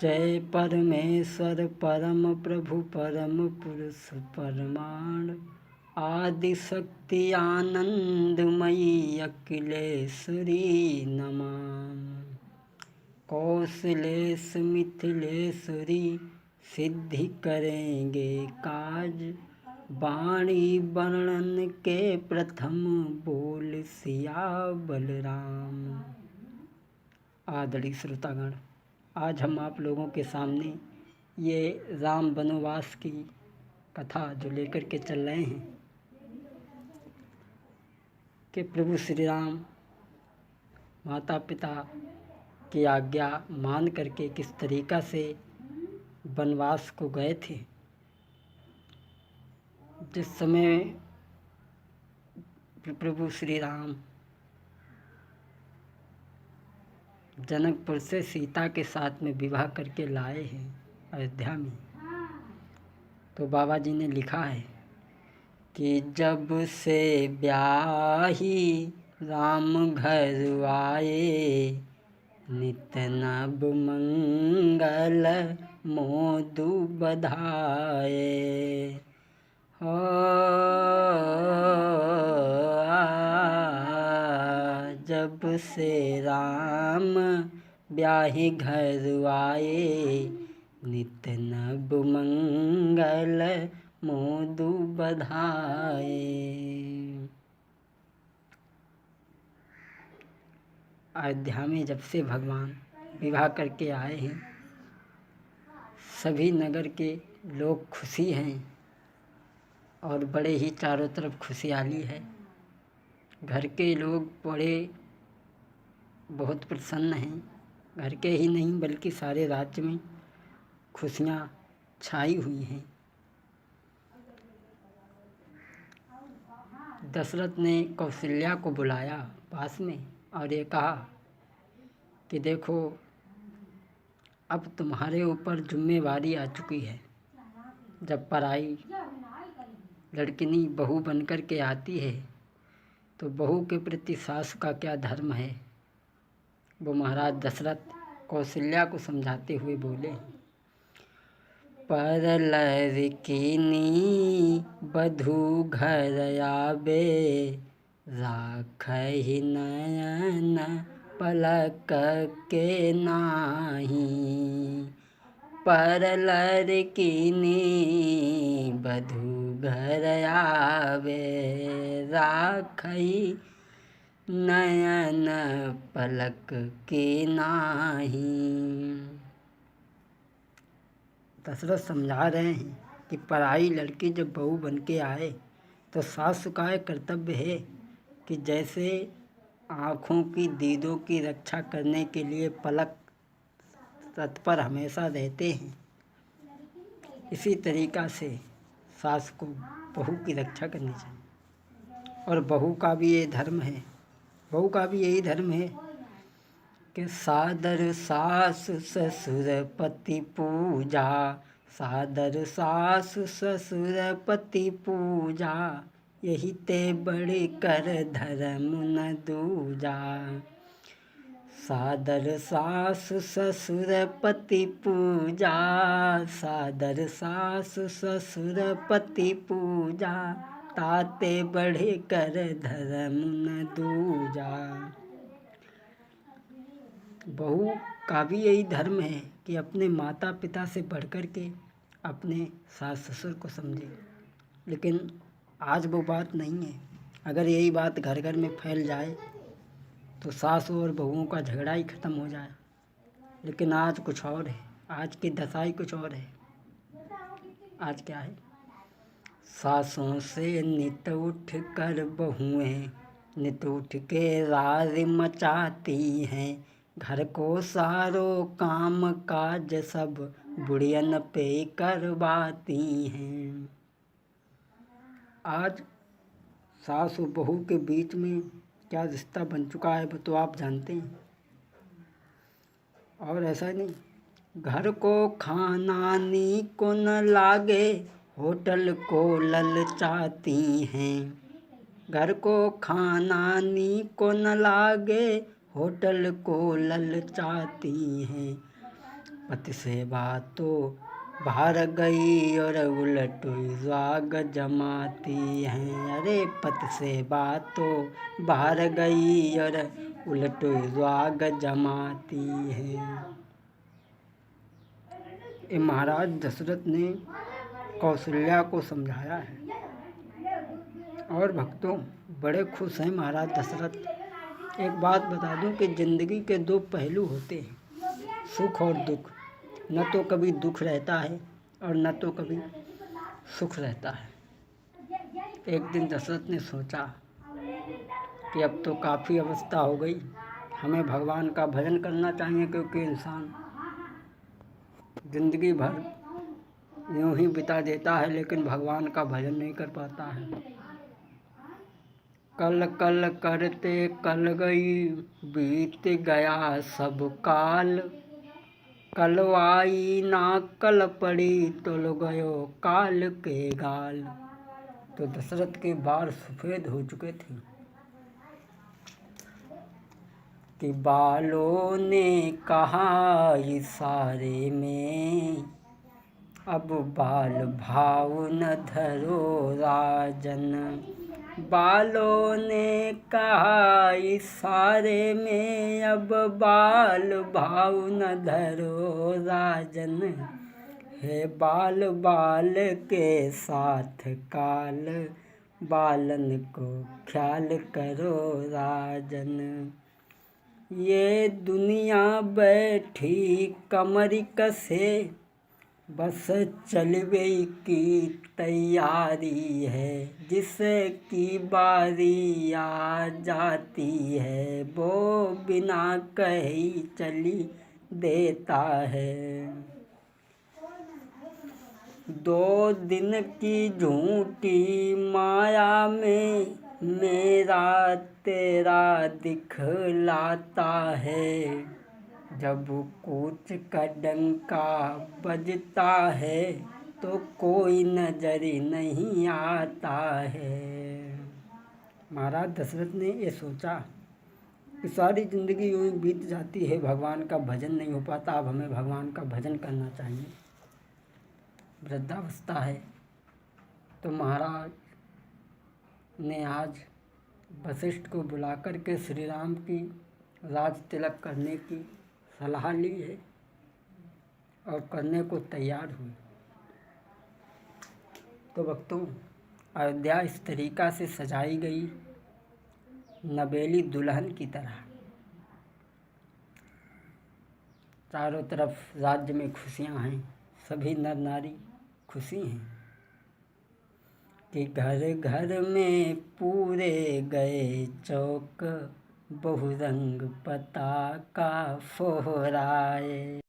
जय परमेश्वर परम प्रभु परम पुरुष परमाण आदि शक्ति आनंदमयी अखिलेश्वरी नमामि। कौशलेश मिथिलेश्वरी सिद्धि करेंगे काज, वाणी वर्णन के प्रथम बोल सिया बलराम। आदरणीय श्रोतागण, आज हम आप लोगों के सामने ये राम वनवास की कथा जो लेकर के चल रहे हैं कि प्रभु श्री राम माता पिता की आज्ञा मान करके किस तरीक़ा से वनवास को गए थे। जिस समय प्रभु श्री राम जनकपुर से सीता के साथ में विवाह करके लाए हैं अयोध्या में, तो बाबा जी ने लिखा है कि जब से ब्याही राम घर आए, नित नव मंगल मोदु बधाए। जब से राम ब्याही घर आए, नित नव मंगल मोदु बधाए। अयोध्या में जब से भगवान विवाह करके आए हैं, सभी नगर के लोग खुशी हैं और बड़े ही चारों तरफ खुशहाली है। घर के लोग बहुत प्रसन्न हैं। घर के ही नहीं बल्कि सारे राज्य में खुशियाँ छाई हुई हैं। दशरथ ने कौशल्या को बुलाया पास में और ये कहा कि देखो, अब तुम्हारे ऊपर जिम्मेवारी आ चुकी है। जब पराई लड़किनी बहू बनकर के आती है तो बहू के प्रति सास का क्या धर्म है, वो महाराज दशरथ कौशल्या को समझाते हुए बोले। पर लड़किनी बधू घर आवे, राखहि नयन पलक के नाही। पर लड़किनी बधू घर आवे, राखहि नयन पलक के नाही। दशरथ समझा रहे हैं कि पराई लड़की जब बहू बन के आए तो सास का कर्तव्य है कि जैसे आँखों की दीदों की रक्षा करने के लिए पलक तत्पर हमेशा रहते हैं, इसी तरीक़ा से सास को बहू की रक्षा करनी चाहिए। और बहू का भी ये धर्म है, बहू का भी यही धर्म है कि सादर सास ससुर पति पूजा, सादर सास ससुर पति पूजा, यही ते बड़े कर धर्म न दूजा। सादर सास ससुर पति पूजा, सादर सास ससुर पति पूजा, ताते बढ़े कर धर्म न दूजा। बहू का भी यही धर्म है कि अपने माता पिता से बढ़कर के अपने सास ससुर को समझे। लेकिन आज वो बात नहीं है। अगर यही बात घर घर में फैल जाए तो सास और बहुओं का झगड़ा ही ख़त्म हो जाए। लेकिन आज कुछ और है, आज की दशा ही कुछ और है। आज क्या है, सासों से नित उठ कर बहुएं, नित उठ के राज मचाती हैं। घर को सारो काम काज सब बुढ़ियन पे करवाती हैं। आज सास और बहू के बीच में क्या रिश्ता बन चुका है वो तो आप जानते हैं। और ऐसा नहीं, घर को खाना नी को न लागे, होटल को ललचाती हैं। घर को खाना नी को न लागे, होटल को ललचाती हैं। पति से बात तो बाहर गई और उलट राग जमाती हैं। अरे पति से बात तो बाहर गई और उलट राग जमाती हैं। ये महाराज दशरथ ने कौशल्या को समझाया है। और भक्तों बड़े खुश हैं महाराज दशरथ। एक बात बता दूं कि ज़िंदगी के दो पहलू होते हैं, सुख और दुख। न तो कभी दुख रहता है और न तो कभी सुख रहता है। एक दिन दशरथ ने सोचा कि अब तो काफ़ी अवस्था हो गई, हमें भगवान का भजन करना चाहिए, क्योंकि इंसान ज़िंदगी भर यूं ही बिता देता है लेकिन भगवान का भजन नहीं कर पाता है। कल कल करते कल गई, बीत गया सब काल। कल आई ना कल पड़ी, तुल गयो काल के गाल। तो दशरथ के बाल सफ़ेद हो चुके थे कि बालों ने कहा इशारे में, अब बाल भाव न धरो राजन। बालों ने कहा इशारे में, अब बाल भाव न धरो राजन। है बाल बाल के साथ काल, बालन को ख्याल करो राजन। ये दुनिया बैठी कमर कसे, बस चलवे की तैयारी है। जिसकी बारी आ जाती है, वो बिना कही चली देता है। 2 दिन की झूठी माया में मेरा तेरा दिखलाता है। जब कूच का डंका बजता है तो कोई नजर नहीं आता है। महाराज दशरथ ने ये सोचा कि सारी ज़िंदगी यूँ ही बीत जाती है, भगवान का भजन नहीं हो पाता, अब हमें भगवान का भजन करना चाहिए। वृद्धावस्था है तो महाराज ने आज वशिष्ठ को बुलाकर के श्री राम की राज तिलक करने की सलाह ली है और करने को तैयार हुए। तो भक्तों अयोध्या इस तरीक़ा से सजाई गई नवेली दुल्हन की तरह। चारों तरफ राज्य में खुशियां हैं, सभी नर नारी खुशी हैं कि घर घर में पूरे गए चौक, बहुरंग पताका फहराए।